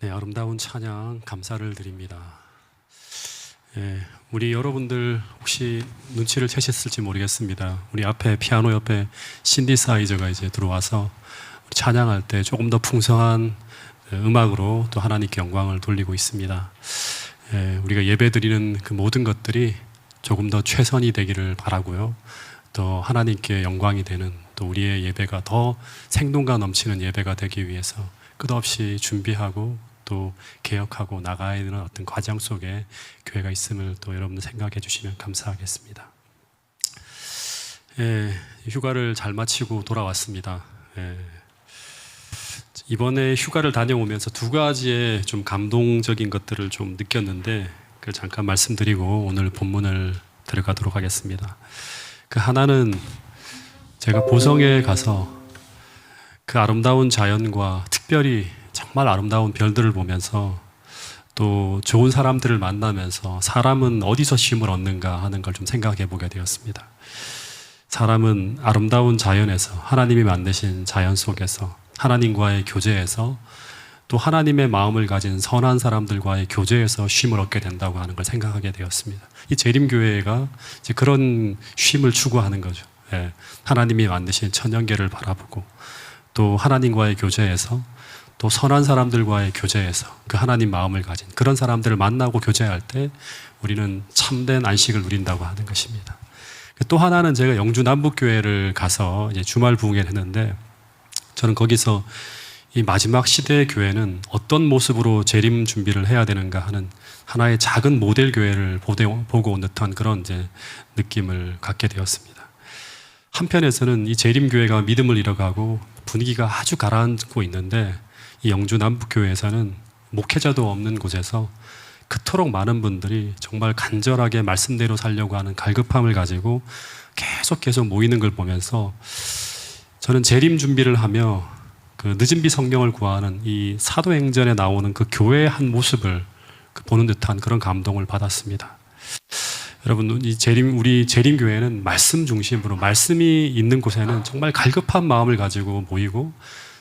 네, 아름다운 찬양 감사를 드립니다. 우리 여러분들 혹시 눈치를 채셨을지 모르겠습니다. 우리 앞에 피아노 옆에 신디사이저가 이제 들어와서 찬양할 때 조금 더 풍성한 음악으로 또 하나님께 영광을 돌리고 있습니다. 우리가 예배드리는 그 모든 것들이 조금 더 최선이 되기를 바라고요. 또 하나님께 영광이 되는 또 우리의 예배가 더 생동감 넘치는 예배가 되기 위해서 끝없이 준비하고 또 개혁하고 나가야 되는 어떤 과정 속에 교회가 있음을 또 여러분들 생각해 주시면 감사하겠습니다. 휴가를 잘 마치고 돌아왔습니다. 이번에 휴가를 다녀오면서 두 가지의 좀 감동적인 것들을 좀 느꼈는데 그걸 잠깐 말씀드리고 오늘 본문을 들어가도록 하겠습니다. 그 하나는 제가 보성에 가서 그 아름다운 자연과 특별히 정말 아름다운 별들을 보면서 또 좋은 사람들을 만나면서 사람은 어디서 쉼을 얻는가 하는 걸 좀 생각해 보게 되었습니다. 사람은 아름다운 자연에서 하나님이 만드신 자연 속에서 하나님과의 교제에서 또 하나님의 마음을 가진 선한 사람들과의 교제에서 쉼을 얻게 된다고 하는 걸 생각하게 되었습니다. 이 재림교회가 이제 그런 쉼을 추구하는 거죠. 하나님이 만드신 천연계를 바라보고 또 하나님과의 교제에서 또 선한 사람들과의 교제에서 그 하나님 마음을 가진 그런 사람들을 만나고 교제할 때 우리는 참된 안식을 누린다고 하는 것입니다. 또 하나는 제가 영주 남북교회를 가서 이제 주말 부흥회를 했는데 저는 거기서 이 마지막 시대의 교회는 어떤 모습으로 재림 준비를 해야 되는가 하는 하나의 작은 모델 교회를 보고 온 듯한 그런 이제 느낌을 갖게 되었습니다. 한편에서는 이 재림 교회가 믿음을 잃어가고 분위기가 아주 가라앉고 있는데 이 영주 남북교회에서는 목회자도 없는 곳에서 그토록 많은 분들이 정말 간절하게 말씀대로 살려고 하는 갈급함을 가지고 계속 모이는 걸 보면서 저는 재림 준비를 하며 그 늦은 비 성령을 구하는 이 사도행전에 나오는 그 교회의 한 모습을 보는 듯한 그런 감동을 받았습니다. 여러분, 우리 재림교회는 말씀 중심으로 말씀이 있는 곳에는 정말 갈급한 마음을 가지고 모이고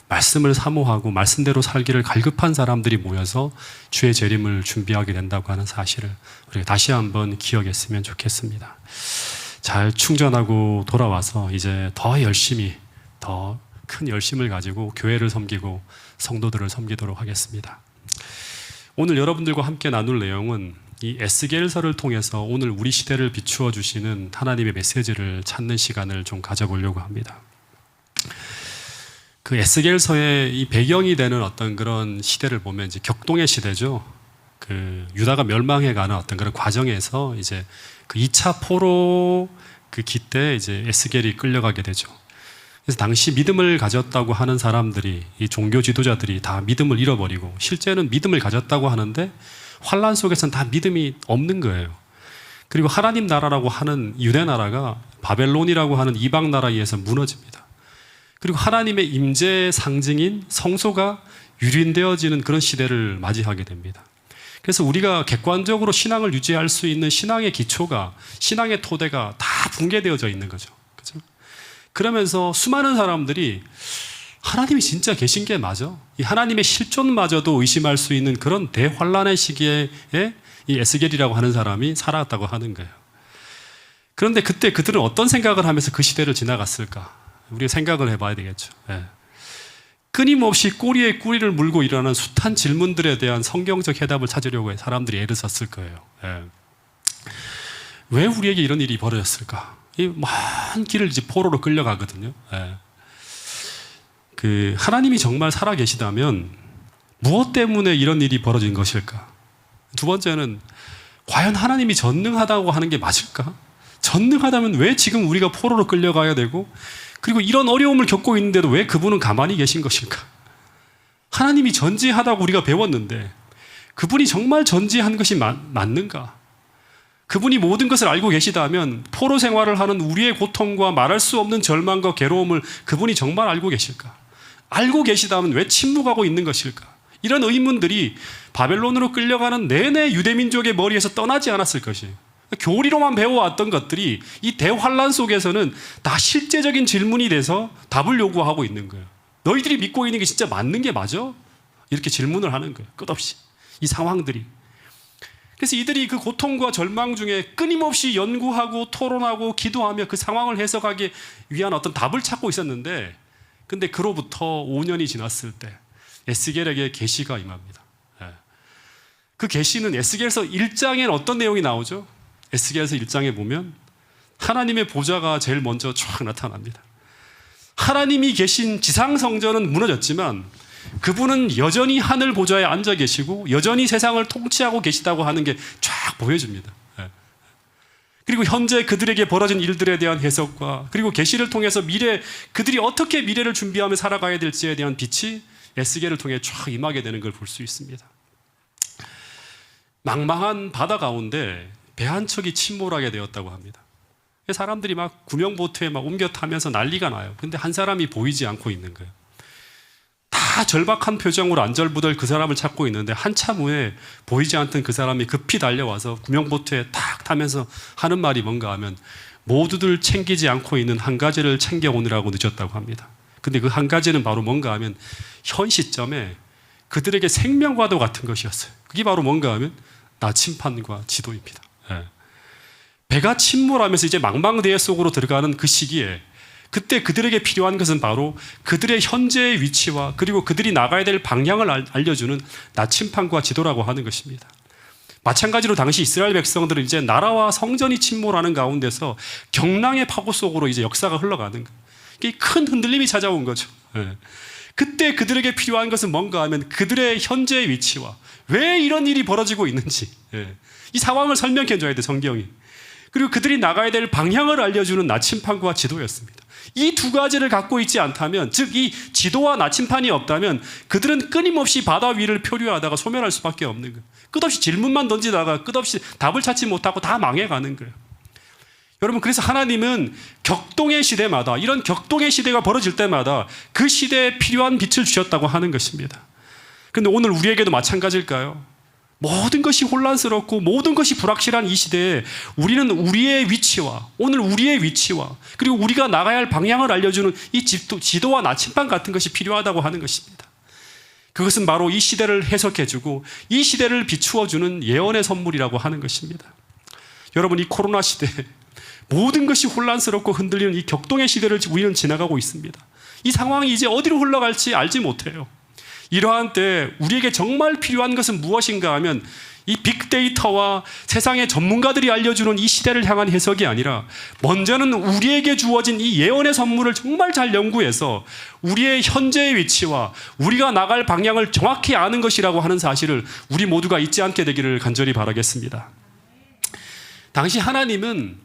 말씀을 사모하고 말씀대로 살기를 갈급한 사람들이 모여서 주의 재림을 준비하게 된다고 하는 사실을 우리가 다시 한번 기억했으면 좋겠습니다. 잘 충전하고 돌아와서 이제 더 열심히 더 큰 열심을 가지고 교회를 섬기고 성도들을 섬기도록 하겠습니다. 오늘 여러분들과 함께 나눌 내용은 이 에스겔서를 통해서 오늘 우리 시대를 비추어 주시는 하나님의 메시지를 찾는 시간을 좀 가져보려고 합니다. 그 에스겔서의 이 배경이 되는 어떤 그런 시대를 보면 이제 격동의 시대죠. 그 유다가 멸망해가는 어떤 그런 과정에서 이제 그 2차 포로 그 기 때 이제 에스겔이 끌려가게 되죠. 그래서 당시 믿음을 가졌다고 하는 사람들이 이 종교 지도자들이 다 믿음을 잃어버리고 실제는 믿음을 가졌다고 하는데 환란 속에서는 다 믿음이 없는 거예요. 그리고 하나님 나라라고 하는 유대 나라가 바벨론이라고 하는 이방 나라에 의해서 무너집니다. 그리고 하나님의 임재의 상징인 성소가 유린되어지는 그런 시대를 맞이하게 됩니다. 그래서 우리가 객관적으로 신앙을 유지할 수 있는 신앙의 기초가, 신앙의 토대가 다 붕괴되어져 있는 거죠. 그렇죠? 그러면서 수많은 사람들이 하나님이 진짜 계신 게 맞아? 이 하나님의 실존마저도 의심할 수 있는 그런 대환란의 시기에 이 에스겔이라고 하는 사람이 살아갔다고 하는 거예요. 그런데 그때 그들은 어떤 생각을 하면서 그 시대를 지나갔을까? 우리가 생각을 해봐야 되겠죠. 끊임없이 꼬리에 꼬리를 물고 일어나는 숱한 질문들에 대한 성경적 해답을 찾으려고 사람들이 애를 썼을 거예요. 왜 우리에게 이런 일이 벌어졌을까? 이 먼 길을 이제 포로로 끌려가거든요. 그 하나님이 정말 살아 계시다면 무엇 때문에 이런 일이 벌어진 것일까? 두 번째는 과연 하나님이 전능하다고 하는 게 맞을까? 전능하다면 왜 지금 우리가 포로로 끌려가야 되고 그리고 이런 어려움을 겪고 있는데도 왜 그분은 가만히 계신 것일까? 하나님이 전지하다고 우리가 배웠는데 그분이 정말 전지한 것이 맞는가? 그분이 모든 것을 알고 계시다면 포로 생활을 하는 우리의 고통과 말할 수 없는 절망과 괴로움을 그분이 정말 알고 계실까? 알고 계시다면 왜 침묵하고 있는 것일까? 이런 의문들이 바벨론으로 끌려가는 내내 유대민족의 머리에서 떠나지 않았을 것이에요. 교리로만 배워왔던 것들이 이 대환란 속에서는 다 실제적인 질문이 돼서 답을 요구하고 있는 거예요. 너희들이 믿고 있는 게 진짜 맞는 게 맞아? 이렇게 질문을 하는 거예요. 끝없이. 이 상황들이. 그래서 이들이 그 고통과 절망 중에 끊임없이 연구하고 토론하고 기도하며 그 상황을 해석하기 위한 어떤 답을 찾고 있었는데, 근데 그로부터 5년이 지났을 때 에스겔에게 계시가 임합니다. 그 계시는 에스겔서 1장에는 어떤 내용이 나오죠? 에스겔서 1장에 보면 하나님의 보좌가 제일 먼저 쫙 나타납니다. 하나님이 계신 지상성전은 무너졌지만 그분은 여전히 하늘 보좌에 앉아 계시고 여전히 세상을 통치하고 계시다고 하는 게 쫙 보여줍니다. 그리고 현재 그들에게 벌어진 일들에 대한 해석과 그리고 계시를 통해서 그들이 어떻게 미래를 준비하며 살아가야 될지에 대한 빛이 에스겔을 통해 쫙 임하게 되는 걸 볼 수 있습니다. 망망한 바다 가운데 배 한 척이 침몰하게 되었다고 합니다. 사람들이 막 구명보트에 막 옮겨 타면서 난리가 나요. 근데 한 사람이 보이지 않고 있는 거예요. 다 절박한 표정으로 안절부절 그 사람을 찾고 있는데 한참 후에 보이지 않던 그 사람이 급히 달려와서 구명보트에 딱 타면서 하는 말이 뭔가 하면 모두들 챙기지 않고 있는 한 가지를 챙겨오느라고 늦었다고 합니다. 근데 그 한 가지는 바로 뭔가 하면 현 시점에 그들에게 생명과도 같은 것이었어요. 그게 바로 뭔가 하면 나침판과 지도입니다. 배가 침몰하면서 이제 망망대해 속으로 들어가는 그 시기에 그때 그들에게 필요한 것은 바로 그들의 현재의 위치와 그리고 그들이 나가야 될 방향을 알려주는 나침판과 지도라고 하는 것입니다. 마찬가지로 당시 이스라엘 백성들은 이제 나라와 성전이 침몰하는 가운데서 경랑의 파고 속으로 이제 역사가 흘러가는 거예요. 이게 큰 흔들림이 찾아온 거죠. 그때 그들에게 필요한 것은 뭔가 하면 그들의 현재의 위치와 왜 이런 일이 벌어지고 있는지 이 상황을 설명해 줘야 돼, 성경이. 그리고 그들이 나가야 될 방향을 알려주는 나침판과 지도였습니다. 이 두 가지를 갖고 있지 않다면, 즉 이 지도와 나침판이 없다면 그들은 끊임없이 바다 위를 표류하다가 소멸할 수밖에 없는 거예요. 끝없이 질문만 던지다가 끝없이 답을 찾지 못하고 다 망해가는 거예요. 여러분, 그래서 하나님은 격동의 시대마다, 이런 격동의 시대가 벌어질 때마다 그 시대에 필요한 빛을 주셨다고 하는 것입니다. 그런데 오늘 우리에게도 마찬가지일까요? 모든 것이 혼란스럽고 모든 것이 불확실한 이 시대에 우리는 우리의 위치와 오늘 우리의 위치와 그리고 우리가 나가야 할 방향을 알려주는 이 지도와 나침반 같은 것이 필요하다고 하는 것입니다. 그것은 바로 이 시대를 해석해주고 이 시대를 비추어주는 예언의 선물이라고 하는 것입니다. 여러분, 이 코로나 시대에 모든 것이 혼란스럽고 흔들리는 이 격동의 시대를 우리는 지나가고 있습니다. 이 상황이 이제 어디로 흘러갈지 알지 못해요. 이러한 때 우리에게 정말 필요한 것은 무엇인가 하면 이 빅데이터와 세상의 전문가들이 알려주는 이 시대를 향한 해석이 아니라 먼저는 우리에게 주어진 이 예언의 선물을 정말 잘 연구해서 우리의 현재의 위치와 우리가 나갈 방향을 정확히 아는 것이라고 하는 사실을 우리 모두가 잊지 않게 되기를 간절히 바라겠습니다. 당시 하나님은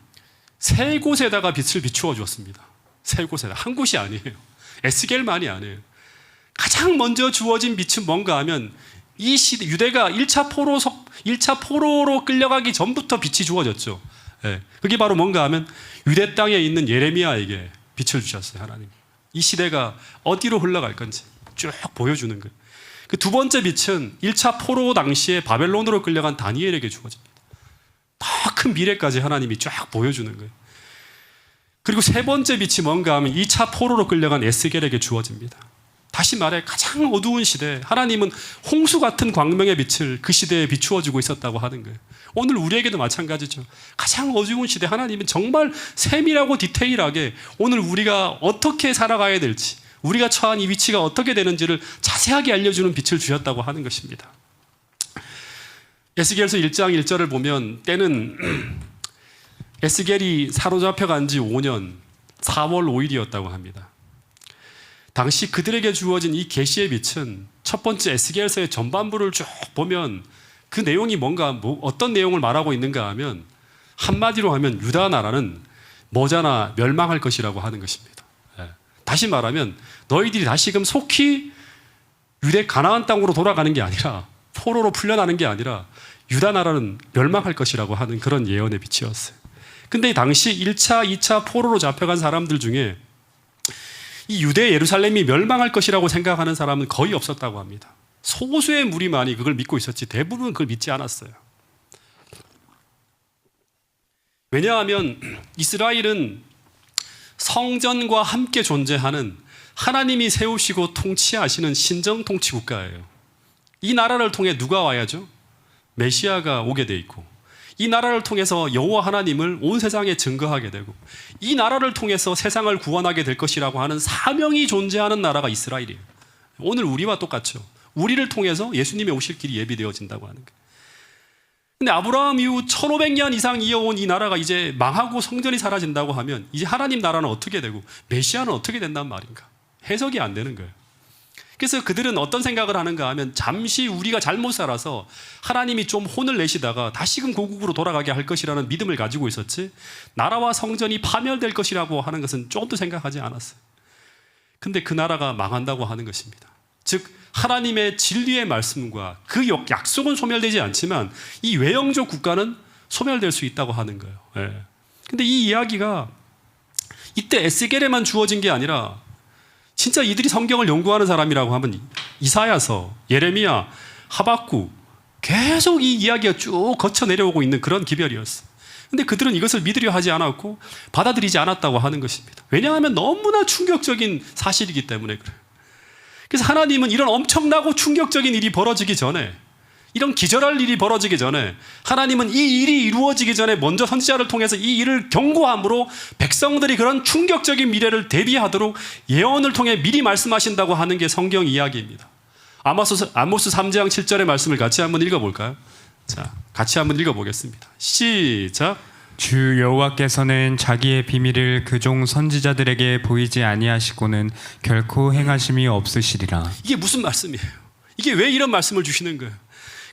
세 곳에다가 빛을 비추어 주었습니다. 세 곳에다, 한 곳이 아니에요. 에스겔만이 아니에요. 가장 먼저 주어진 빛은 뭔가 하면 이 시대, 유대가 1차 포로로 끌려가기 전부터 빛이 주어졌죠. 그게 바로 뭔가 하면 유대 땅에 있는 예레미야에게 빛을 주셨어요, 하나님. 이 시대가 어디로 흘러갈 건지 쭉 보여주는 거예요. 그 두 번째 빛은 1차 포로 당시에 바벨론으로 끌려간 다니엘에게 주어집니다. 더 큰 미래까지 하나님이 쫙 보여주는 거예요. 그리고 세 번째 빛이 뭔가 하면 2차 포로로 끌려간 에스겔에게 주어집니다. 다시 말해 가장 어두운 시대, 하나님은 홍수 같은 광명의 빛을 그 시대에 비추어주고 있었다고 하는 거예요. 오늘 우리에게도 마찬가지죠. 가장 어두운 시대, 하나님은 정말 세밀하고 디테일하게 오늘 우리가 어떻게 살아가야 될지, 우리가 처한 이 위치가 어떻게 되는지를 자세하게 알려주는 빛을 주셨다고 하는 것입니다. 에스겔서 1장 1절을 보면 때는 에스겔이 사로잡혀간 지 5년 4월 5일이었다고 합니다. 당시 그들에게 주어진 이 계시의 빛은 첫 번째 에스겔서의 전반부를 쭉 보면 그 내용이 어떤 내용을 말하고 있는가 하면 한마디로 하면 유다 나라는 머지않아 멸망할 것이라고 하는 것입니다. 다시 말하면 너희들이 다시금 속히 유대 가나안 땅으로 돌아가는 게 아니라 포로로 풀려나는 게 아니라 유다 나라는 멸망할 것이라고 하는 그런 예언의 빛이었어요. 근데 당시 1차, 2차 포로로 잡혀간 사람들 중에 이 유대 예루살렘이 멸망할 것이라고 생각하는 사람은 거의 없었다고 합니다. 소수의 무리만이 그걸 믿고 있었지 대부분은 그걸 믿지 않았어요. 왜냐하면 이스라엘은 성전과 함께 존재하는 하나님이 세우시고 통치하시는 신정 통치 국가예요. 이 나라를 통해 누가 와야죠? 메시아가 오게 돼 있고, 이 나라를 통해서 여호와 하나님을 온 세상에 증거하게 되고, 이 나라를 통해서 세상을 구원하게 될 것이라고 하는 사명이 존재하는 나라가 이스라엘이에요. 오늘 우리와 똑같죠. 우리를 통해서 예수님이 오실 길이 예비되어진다고 하는 거예요. 근데 아브라함 이후 1500년 이상 이어온 이 나라가 이제 망하고 성전이 사라진다고 하면 이제 하나님 나라는 어떻게 되고 메시아는 어떻게 된단 말인가? 해석이 안 되는 거예요. 그래서 그들은 어떤 생각을 하는가 하면, 잠시 우리가 잘못 살아서 하나님이 좀 혼을 내시다가 다시금 고국으로 돌아가게 할 것이라는 믿음을 가지고 있었지, 나라와 성전이 파멸될 것이라고 하는 것은 조금도 생각하지 않았어요. 근데 그 나라가 망한다고 하는 것입니다. 즉 하나님의 진리의 말씀과 그 약속은 소멸되지 않지만 이 외형적 국가는 소멸될 수 있다고 하는 거예요. 근데 이 이야기가 이때 에스겔에만 주어진 게 아니라 진짜 이들이 성경을 연구하는 사람이라고 하면 이사야서, 예레미야, 하박국, 계속 이 이야기가 쭉 거쳐 내려오고 있는 그런 기별이었어요. 근데 그들은 이것을 믿으려 하지 않았고 받아들이지 않았다고 하는 것입니다. 왜냐하면 너무나 충격적인 사실이기 때문에 그래요. 그래서 하나님은 이런 엄청나고 충격적인 일이 벌어지기 전에, 이런 기절할 일이 벌어지기 전에, 하나님은 이 일이 이루어지기 전에 먼저 선지자를 통해서 이 일을 경고함으로 백성들이 그런 충격적인 미래를 대비하도록 예언을 통해 미리 말씀하신다고 하는 게 성경 이야기입니다. 아모스 3장 7절의 말씀을 같이 한번 읽어볼까요? 자, 같이 한번 읽어보겠습니다. 시작. 주 여호와께서는 자기의 비밀을 그종 선지자들에게 보이지 아니하시고는 결코 행하심이 없으시리라. 이게 무슨 말씀이에요? 이게 왜 이런 말씀을 주시는 거예요?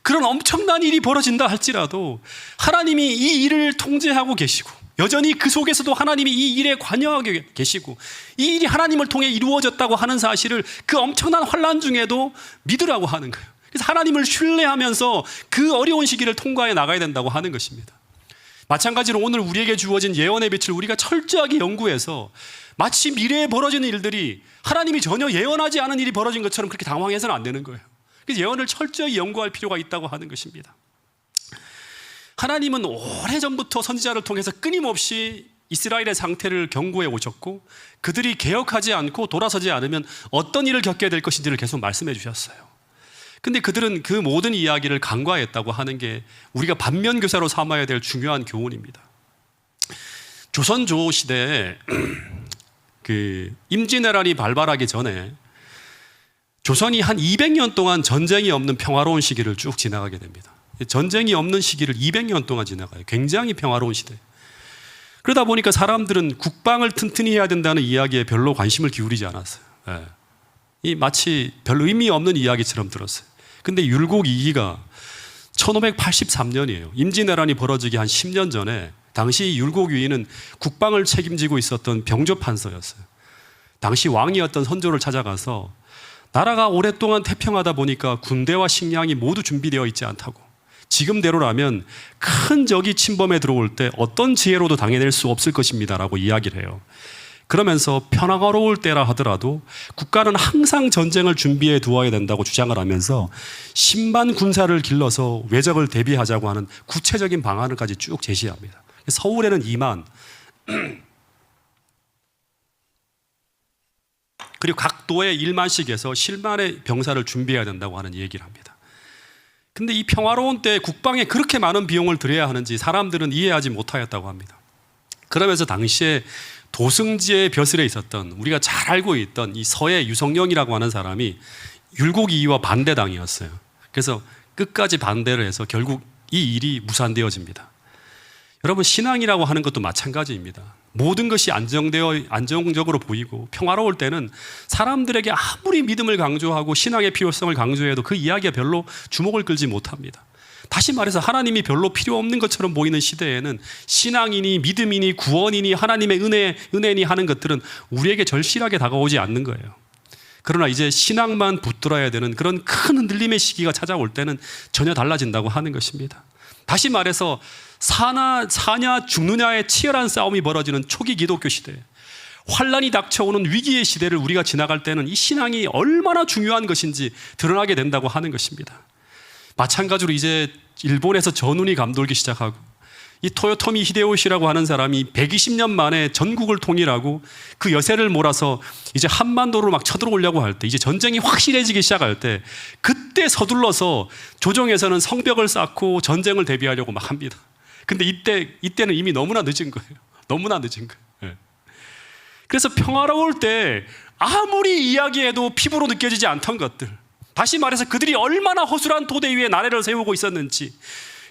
그런 엄청난 일이 벌어진다 할지라도 하나님이 이 일을 통제하고 계시고, 여전히 그 속에서도 하나님이 이 일에 관여하고 계시고, 이 일이 하나님을 통해 이루어졌다고 하는 사실을 그 엄청난 환난 중에도 믿으라고 하는 거예요. 그래서 하나님을 신뢰하면서 그 어려운 시기를 통과해 나가야 된다고 하는 것입니다. 마찬가지로 오늘 우리에게 주어진 예언의 빛을 우리가 철저하게 연구해서 마치 미래에 벌어지는 일들이 하나님이 전혀 예언하지 않은 일이 벌어진 것처럼 그렇게 당황해서는 안 되는 거예요. 그래서 예언을 철저히 연구할 필요가 있다고 하는 것입니다. 하나님은 오래전부터 선지자를 통해서 끊임없이 이스라엘의 상태를 경고해 오셨고, 그들이 개혁하지 않고 돌아서지 않으면 어떤 일을 겪게 될 것인지를 계속 말씀해 주셨어요. 근데 그들은 그 모든 이야기를 간과했다고 하는 게 우리가 반면교사로 삼아야 될 중요한 교훈입니다. 조선조 시대에 그 임진왜란이 발발하기 전에 조선이 한 200년 동안 전쟁이 없는 평화로운 시기를 쭉 지나가게 됩니다. 전쟁이 없는 시기를 200년 동안 지나가요. 굉장히 평화로운 시대. 그러다 보니까 사람들은 국방을 튼튼히 해야 된다는 이야기에 별로 관심을 기울이지 않았어요. 이 마치 별 의미 없는 이야기처럼 들었어요. 근데 율곡 2기가 1583년이에요. 임진왜란이 벌어지기 한 10년 전에 당시 율곡 2기는 국방을 책임지고 있었던 병조판서였어요. 당시 왕이었던 선조를 찾아가서 나라가 오랫동안 태평하다 보니까 군대와 식량이 모두 준비되어 있지 않다고, 지금대로라면 큰 적이 침범해 들어올 때 어떤 지혜로도 당해낼 수 없을 것입니다라고 이야기를 해요. 그러면서 평화로울 때라 하더라도 국가는 항상 전쟁을 준비해 두어야 된다고 주장을 하면서 10만 군사를 길러서 외적을 대비하자고 하는 구체적인 방안을까지 쭉 제시합니다. 서울에는 2만, 그리고 각 도에 1만씩 해서 10만의 병사를 준비해야 된다고 하는 얘기를 합니다. 근데 이 평화로운 때 국방에 그렇게 많은 비용을 들여야 하는지 사람들은 이해하지 못하였다고 합니다. 그러면서 당시에 도승지의 벼슬에 있었던, 우리가 잘 알고 있던 이 서해 유성룡이라고 하는 사람이 율곡 2기와 반대당이었어요. 그래서 끝까지 반대를 해서 결국 이 일이 무산되어집니다. 여러분, 신앙이라고 하는 것도 마찬가지입니다. 모든 것이 안정적으로 보이고 평화로울 때는 사람들에게 아무리 믿음을 강조하고 신앙의 필요성을 강조해도 그 이야기가 별로 주목을 끌지 못합니다. 다시 말해서 하나님이 별로 필요 없는 것처럼 보이는 시대에는 신앙이니 믿음이니 구원이니 하나님의 은혜니 하는 것들은 우리에게 절실하게 다가오지 않는 거예요. 그러나 이제 신앙만 붙들어야 되는 그런 큰 흔들림의 시기가 찾아올 때는 전혀 달라진다고 하는 것입니다. 다시 말해서 사냐 죽느냐의 치열한 싸움이 벌어지는 초기 기독교 시대, 환란이 닥쳐오는 위기의 시대를 우리가 지나갈 때는 이 신앙이 얼마나 중요한 것인지 드러나게 된다고 하는 것입니다. 마찬가지로 이제 일본에서 전운이 감돌기 시작하고 이 토요토미 히데요시라고 하는 사람이 120년 만에 전국을 통일하고 그 여세를 몰아서 이제 한반도로 막 쳐들어오려고 할 때, 이제 전쟁이 확실해지기 시작할 때, 그때 서둘러서 조정에서는 성벽을 쌓고 전쟁을 대비하려고 막 합니다. 근데 이때는 이미 너무나 늦은 거예요. 너무나 늦은 거예요. 예. 그래서 평화로울 때 아무리 이야기해도 피부로 느껴지지 않던 것들, 다시 말해서 그들이 얼마나 허술한 토대 위에 나라를 세우고 있었는지,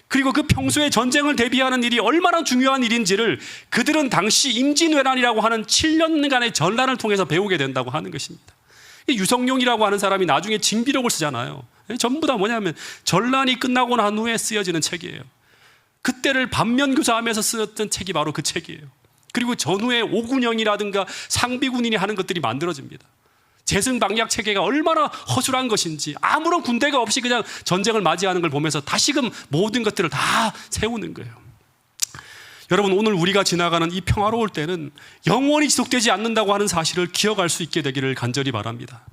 그리고 그 평소에 전쟁을 대비하는 일이 얼마나 중요한 일인지를 그들은 당시 임진왜란이라고 하는 7년간의 전란을 통해서 배우게 된다고 하는 것입니다. 유성룡이라고 하는 사람이 나중에 징비록을 쓰잖아요. 전부 다 뭐냐면 전란이 끝나고 난 후에 쓰여지는 책이에요. 그때를 반면교사하면서 쓰였던 책이 바로 그 책이에요. 그리고 전후에 오군영이라든가 상비군인이 하는 것들이 만들어집니다. 재승방약 체계가 얼마나 허술한 것인지, 아무런 군대가 없이 그냥 전쟁을 맞이하는 걸 보면서 다시금 모든 것들을 다 세우는 거예요. 여러분, 오늘 우리가 지나가는 이 평화로울 때는 영원히 지속되지 않는다고 하는 사실을 기억할 수 있게 되기를 간절히 바랍니다.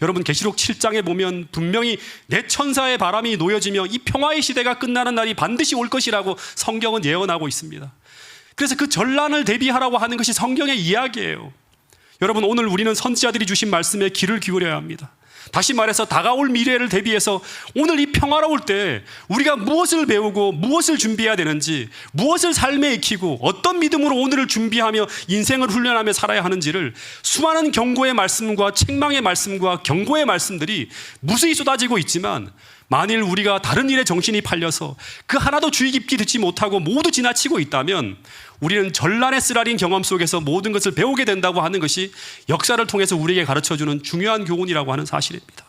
여러분, 계시록 7장에 보면 분명히 내 천사의 바람이 놓여지며 이 평화의 시대가 끝나는 날이 반드시 올 것이라고 성경은 예언하고 있습니다. 그래서 그 전란을 대비하라고 하는 것이 성경의 이야기예요. 여러분, 오늘 우리는 선지자들이 주신 말씀에 귀를 기울여야 합니다. 다시 말해서 다가올 미래를 대비해서 오늘 이 평화로울 때 우리가 무엇을 배우고 무엇을 준비해야 되는지, 무엇을 삶에 익히고 어떤 믿음으로 오늘을 준비하며 인생을 훈련하며 살아야 하는지를 수많은 경고의 말씀과 책망의 말씀과 경고의 말씀들이 무수히 쏟아지고 있지만, 만일 우리가 다른 일에 정신이 팔려서 그 하나도 주의 깊게 듣지 못하고 모두 지나치고 있다면 우리는 전란의 쓰라린 경험 속에서 모든 것을 배우게 된다고 하는 것이 역사를 통해서 우리에게 가르쳐주는 중요한 교훈이라고 하는 사실입니다.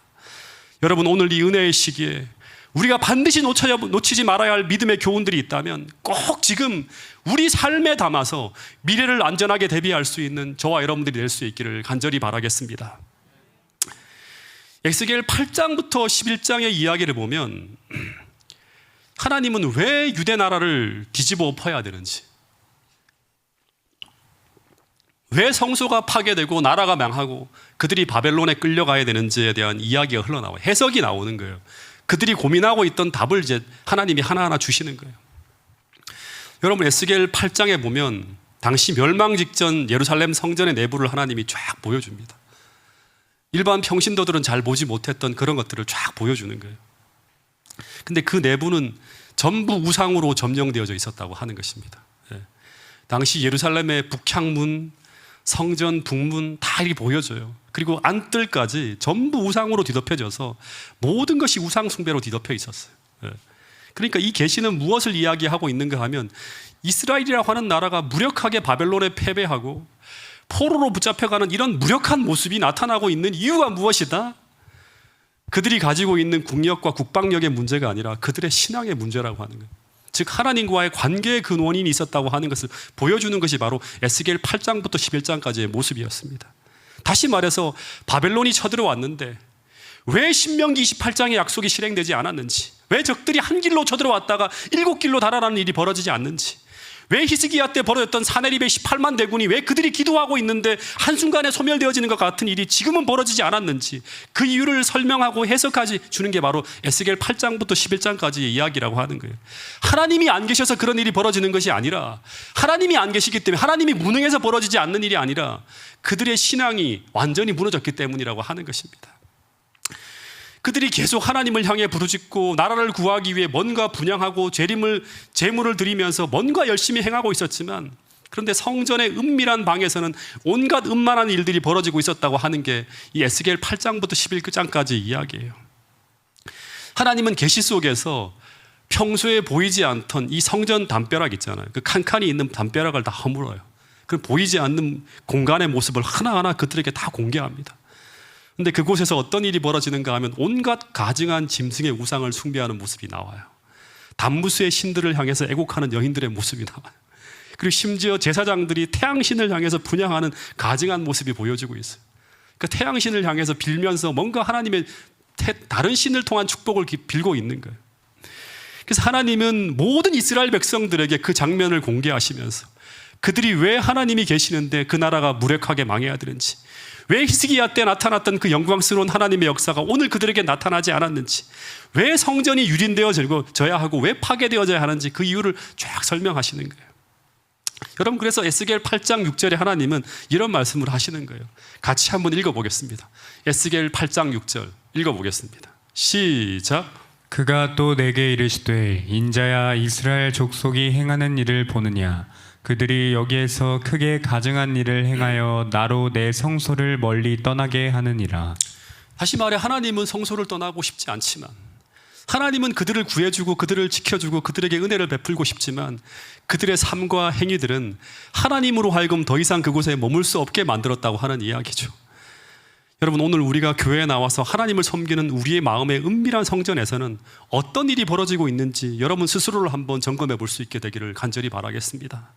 여러분, 오늘 이 은혜의 시기에 우리가 반드시 놓치지 말아야 할 믿음의 교훈들이 있다면 꼭 지금 우리 삶에 담아서 미래를 안전하게 대비할 수 있는 저와 여러분들이 될 수 있기를 간절히 바라겠습니다. 에스겔 8장부터 11장의 이야기를 보면 하나님은 왜 유대 나라를 뒤집어 엎어야 되는지, 왜 성소가 파괴되고 나라가 망하고 그들이 바벨론에 끌려가야 되는지에 대한 이야기가 흘러나와요. 해석이 나오는 거예요. 그들이 고민하고 있던 답을 이제 하나님이 하나하나 주시는 거예요. 여러분, 에스겔 8장에 보면 당시 멸망 직전 예루살렘 성전의 내부를 하나님이 쫙 보여줍니다. 일반 평신도들은 잘 보지 못했던 그런 것들을 쫙 보여주는 거예요. 근데 그 내부는 전부 우상으로 점령되어져 있었다고 하는 것입니다. 예. 당시 예루살렘의 북향문, 성전 북문 다 이렇게 보여줘요. 그리고 안뜰까지 전부 우상으로 뒤덮여져서 모든 것이 우상 숭배로 뒤덮여 있었어요. 예. 그러니까 이 계시는 무엇을 이야기하고 있는가 하면, 이스라엘이라고 하는 나라가 무력하게 바벨론에 패배하고 포로로 붙잡혀가는 이런 무력한 모습이 나타나고 있는 이유가 무엇이다? 그들이 가지고 있는 국력과 국방력의 문제가 아니라 그들의 신앙의 문제라고 하는 거예요. 즉 하나님과의 관계의 근원이 있었다고 하는 것을 보여주는 것이 바로 에스겔 8장부터 11장까지의 모습이었습니다. 다시 말해서 바벨론이 쳐들어왔는데 왜 신명기 28장의 약속이 실행되지 않았는지, 왜 적들이 한 길로 쳐들어왔다가 7길로 달아나는 일이 벌어지지 않는지, 왜 히스기야 때 벌어졌던 사네립의 18만 대군이 왜 그들이 기도하고 있는데 한순간에 소멸되어지는 것 같은 일이 지금은 벌어지지 않았는지, 그 이유를 설명하고 해석하지 주는 게 바로 에스겔 8장부터 11장까지의 이야기라고 하는 거예요. 하나님이 안 계셔서 그런 일이 벌어지는 것이 아니라, 하나님이 안 계시기 때문에, 하나님이 무능해서 벌어지지 않는 일이 아니라 그들의 신앙이 완전히 무너졌기 때문이라고 하는 것입니다. 그들이 계속 하나님을 향해 부르짖고 나라를 구하기 위해 뭔가 분향하고 제물을 드리면서 뭔가 열심히 행하고 있었지만, 그런데 성전의 은밀한 방에서는 온갖 음란한 일들이 벌어지고 있었다고 하는 게 이 에스겔 8장부터 11장까지 이야기예요. 하나님은 계시 속에서 평소에 보이지 않던 이 성전 담벼락 있잖아요. 그 칸칸이 있는 담벼락을 다 허물어요. 그 보이지 않는 공간의 모습을 하나하나 그들에게 다 공개합니다. 근데 그곳에서 어떤 일이 벌어지는가 하면 온갖 가증한 짐승의 우상을 숭배하는 모습이 나와요. 단무스의 신들을 향해서 애곡하는 여인들의 모습이 나와요. 그리고 심지어 제사장들이 태양신을 향해서 분향하는 가증한 모습이 보여지고 있어요. 그 태양신을 향해서 빌면서 뭔가 하나님의 다른 신을 통한 축복을 빌고 있는 거예요. 그래서 하나님은 모든 이스라엘 백성들에게 그 장면을 공개하시면서 그들이 왜 하나님이 계시는데 그 나라가 무력하게 망해야 되는지, 왜 히스기야 때 나타났던 그 영광스러운 하나님의 역사가 오늘 그들에게 나타나지 않았는지, 왜 성전이 유린되어져야 하고 왜 파괴되어져야 하는지 그 이유를 쫙 설명하시는 거예요. 여러분, 그래서 에스겔 8장 6절에 하나님은 이런 말씀을 하시는 거예요. 같이 한번 읽어보겠습니다. 에스겔 8장 6절 읽어보겠습니다. 시작. 그가 또 내게 이르시되 인자야, 이스라엘 족속이 행하는 일을 보느냐? 그들이 여기에서 크게 가증한 일을 행하여 나로 내 성소를 멀리 떠나게 하느니라. 다시 말해, 하나님은 성소를 떠나고 싶지 않지만, 하나님은 그들을 구해주고 그들을 지켜주고 그들에게 은혜를 베풀고 싶지만, 그들의 삶과 행위들은 하나님으로 하여금 더 이상 그곳에 머물 수 없게 만들었다고 하는 이야기죠. 여러분, 오늘 우리가 교회에 나와서 하나님을 섬기는 우리의 마음의 은밀한 성전에서는 어떤 일이 벌어지고 있는지 여러분 스스로를 한번 점검해 볼 수 있게 되기를 간절히 바라겠습니다.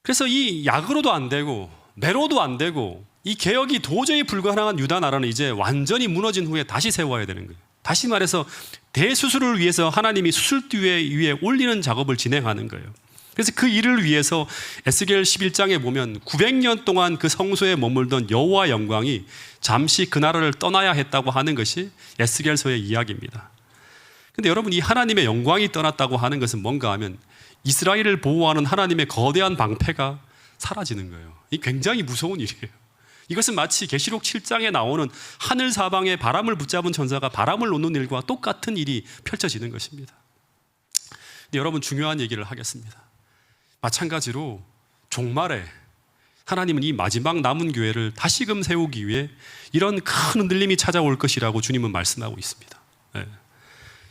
그래서 이 약으로도 안 되고 매로도 안 되고 이 개혁이 도저히 불가능한 유다 나라는 이제 완전히 무너진 후에 다시 세워야 되는 거예요. 다시 말해서 대수술을 위해서 하나님이 수술대 위에 올리는 작업을 진행하는 거예요. 그래서 그 일을 위해서 에스겔 11장에 보면 900년 동안 그 성소에 머물던 여호와 영광이 잠시 그 나라를 떠나야 했다고 하는 것이 에스겔서의 이야기입니다. 그런데 여러분, 이 하나님의 영광이 떠났다고 하는 것은 뭔가 하면 이스라엘을 보호하는 하나님의 거대한 방패가 사라지는 거예요. 이 굉장히 무서운 일이에요. 이것은 마치 계시록 7장에 나오는 하늘 사방에 바람을 붙잡은 천사가 바람을 놓는 일과 똑같은 일이 펼쳐지는 것입니다. 근데 여러분, 중요한 얘기를 하겠습니다. 마찬가지로 종말에 하나님은 이 마지막 남은 교회를 다시금 세우기 위해 이런 큰 흔들림이 찾아올 것이라고 주님은 말씀하고 있습니다. 네.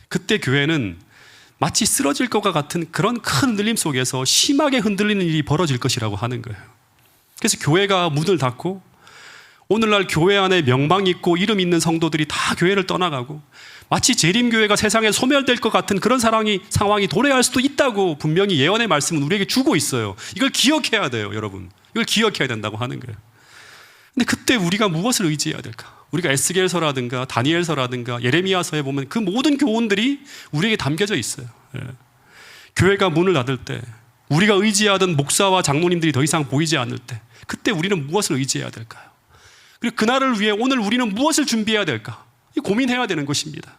그때 교회는 마치 쓰러질 것과 같은 그런 큰 흔들림 속에서 심하게 흔들리는 일이 벌어질 것이라고 하는 거예요. 그래서 교회가 문을 닫고 오늘날 교회 안에 명망 있고 이름 있는 성도들이 다 교회를 떠나가고 마치 재림교회가 세상에 소멸될 것 같은 그런 상황이 도래할 수도 있다고 분명히 예언의 말씀은 우리에게 주고 있어요. 이걸 기억해야 돼요, 여러분. 이걸 기억해야 된다고 하는 거예요. 근데 그때 우리가 무엇을 의지해야 될까? 우리가 에스겔서라든가 다니엘서라든가 예레미야서에 보면 그 모든 교훈들이 우리에게 담겨져 있어요. 예. 교회가 문을 닫을 때, 우리가 의지하던 목사와 장로님들이 더 이상 보이지 않을 때, 그때 우리는 무엇을 의지해야 될까요? 그리고 그날을 위해 오늘 우리는 무엇을 준비해야 될까? 고민해야 되는 것입니다.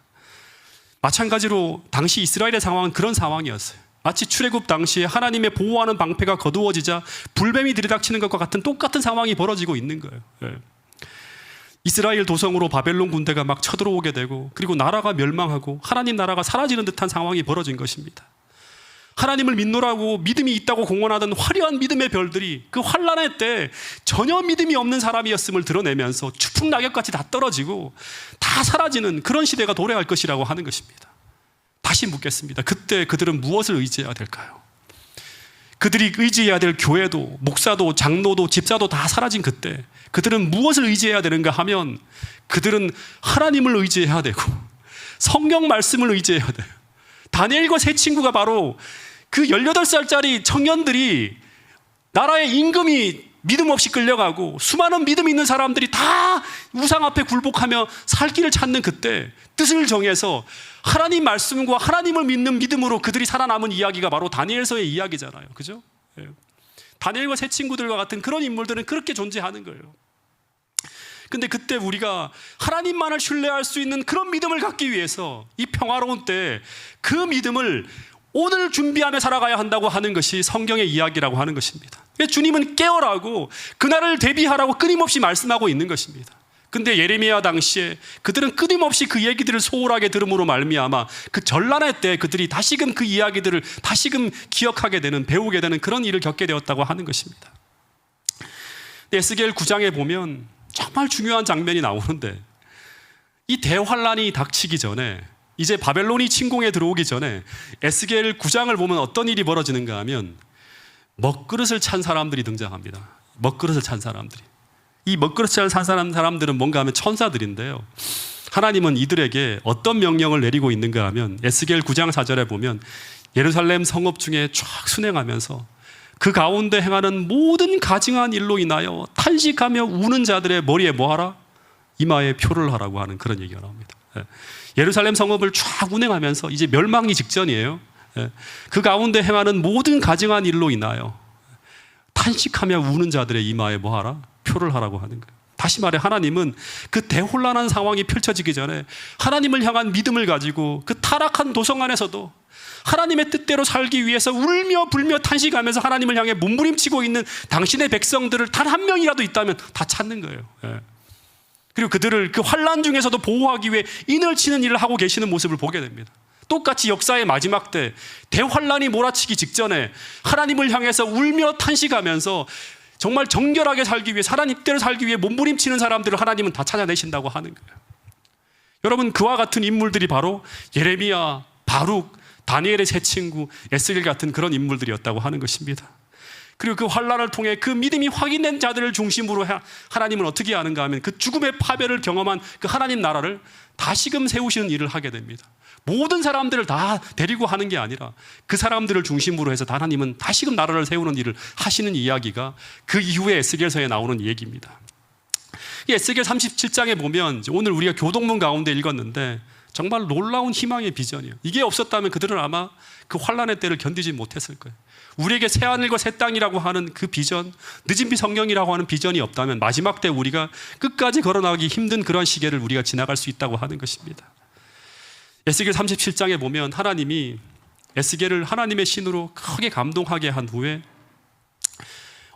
마찬가지로 당시 이스라엘의 상황은 그런 상황이었어요. 마치 출애굽 당시에 하나님의 보호하는 방패가 거두어지자 불뱀이 들이닥치는 것과 같은 똑같은 상황이 벌어지고 있는 거예요. 예. 이스라엘 도성으로 바벨론 군대가 막 쳐들어오게 되고, 그리고 나라가 멸망하고 하나님 나라가 사라지는 듯한 상황이 벌어진 것입니다. 하나님을 믿노라고 믿음이 있다고 공언하던 화려한 믿음의 별들이 그 환난의 때 전혀 믿음이 없는 사람이었음을 드러내면서 추풍낙엽같이 다 떨어지고 다 사라지는 그런 시대가 도래할 것이라고 하는 것입니다. 다시 묻겠습니다. 그때 그들은 무엇을 의지해야 될까요? 그들이 의지해야 될 교회도 목사도 장로도 집사도 다 사라진 그때 그들은 무엇을 의지해야 되는가 하면, 그들은 하나님을 의지해야 되고 성경 말씀을 의지해야 돼요. 다니엘과 세 친구가 바로 그 18살짜리 청년들이 나라의 임금이 믿음 없이 끌려가고 수많은 믿음 있는 사람들이 다 우상 앞에 굴복하며 살 길을 찾는 그때 뜻을 정해서 하나님 말씀과 하나님을 믿는 믿음으로 그들이 살아남은 이야기가 바로 다니엘서의 이야기잖아요. 그죠? 예. 다니엘과 세 친구들과 같은 그런 인물들은 그렇게 존재하는 거예요. 근데 그때 우리가 하나님만을 신뢰할 수 있는 그런 믿음을 갖기 위해서 이 평화로운 때 그 믿음을 오늘 준비하며 살아가야 한다고 하는 것이 성경의 이야기라고 하는 것입니다. 주님은 깨어라고 그날을 대비하라고 끊임없이 말씀하고 있는 것입니다. 근데 예레미야 당시에 그들은 끊임없이 그 얘기들을 소홀하게 들음으로 말미암아 그 전란의 때 그들이 다시금 그 이야기들을 다시금 기억하게 되는, 배우게 되는 그런 일을 겪게 되었다고 하는 것입니다. 에스겔 9장에 보면 정말 중요한 장면이 나오는데, 이 대환란이 닥치기 전에, 이제 바벨론이 침공에 들어오기 전에 에스겔 9장을 보면 어떤 일이 벌어지는가 하면 먹그릇을 찬 사람들이 등장합니다. 먹그릇을 찬 사람들이. 이 먹그릇을 찬 사람들은 뭔가 하면 천사들인데요. 하나님은 이들에게 어떤 명령을 내리고 있는가 하면 에스겔 9장 4절에 보면 예루살렘 성읍 중에 쫙 순행하면서 그 가운데 행하는 모든 가증한 일로 인하여 탄식하며 우는 자들의 머리에 뭐하라? 이마에 표를 하라고 하는 그런 얘기가 나옵니다. 예루살렘 성읍을 쫙 운행하면서 이제 멸망이 직전이에요. 그 가운데 행하는 모든 가증한 일로 인하여 탄식하며 우는 자들의 이마에 뭐하라? 표를 하라고 하는 거예요. 다시 말해 하나님은 그 대혼란한 상황이 펼쳐지기 전에 하나님을 향한 믿음을 가지고 그 타락한 도성 안에서도 하나님의 뜻대로 살기 위해서 울며 불며 탄식하면서 하나님을 향해 몸부림치고 있는 당신의 백성들을 단 한 명이라도 있다면 다 찾는 거예요. 예. 그리고 그들을 그 환난 중에서도 보호하기 위해 인을 치는 일을 하고 계시는 모습을 보게 됩니다. 똑같이 역사의 마지막 때 대환란이 몰아치기 직전에 하나님을 향해서 울며 탄식하면서 정말 정결하게 살기 위해 하나님대로 살기 위해 몸부림치는 사람들을 하나님은 다 찾아내신다고 하는 거예요. 여러분, 그와 같은 인물들이 바로 예레미야, 바룩, 다니엘의 세 친구, 에스겔 같은 그런 인물들이었다고 하는 것입니다. 그리고 그 환란을 통해 그 믿음이 확인된 자들을 중심으로 하나님은 어떻게 하는가 하면 그 죽음의 파멸을 경험한 그 하나님 나라를 다시금 세우시는 일을 하게 됩니다. 모든 사람들을 다 데리고 하는 게 아니라 그 사람들을 중심으로 해서 하나님은 다시금 나라를 세우는 일을 하시는 이야기가 그 이후에 에스겔서에 나오는 얘기입니다. 이 에스겔 37장에 보면 오늘 우리가 교동문 가운데 읽었는데 정말 놀라운 희망의 비전이에요. 이게 없었다면 그들은 아마 그 환란의 때를 견디지 못했을 거예요. 우리에게 새 하늘과 새 땅이라고 하는 그 비전, 늦은 비 성령이라고 하는 비전이 없다면 마지막 때 우리가 끝까지 걸어나가기 힘든 그런 시기를 우리가 지나갈 수 있다고 하는 것입니다. 에스겔 37장에 보면 하나님이 에스겔을 하나님의 신으로 크게 감동하게 한 후에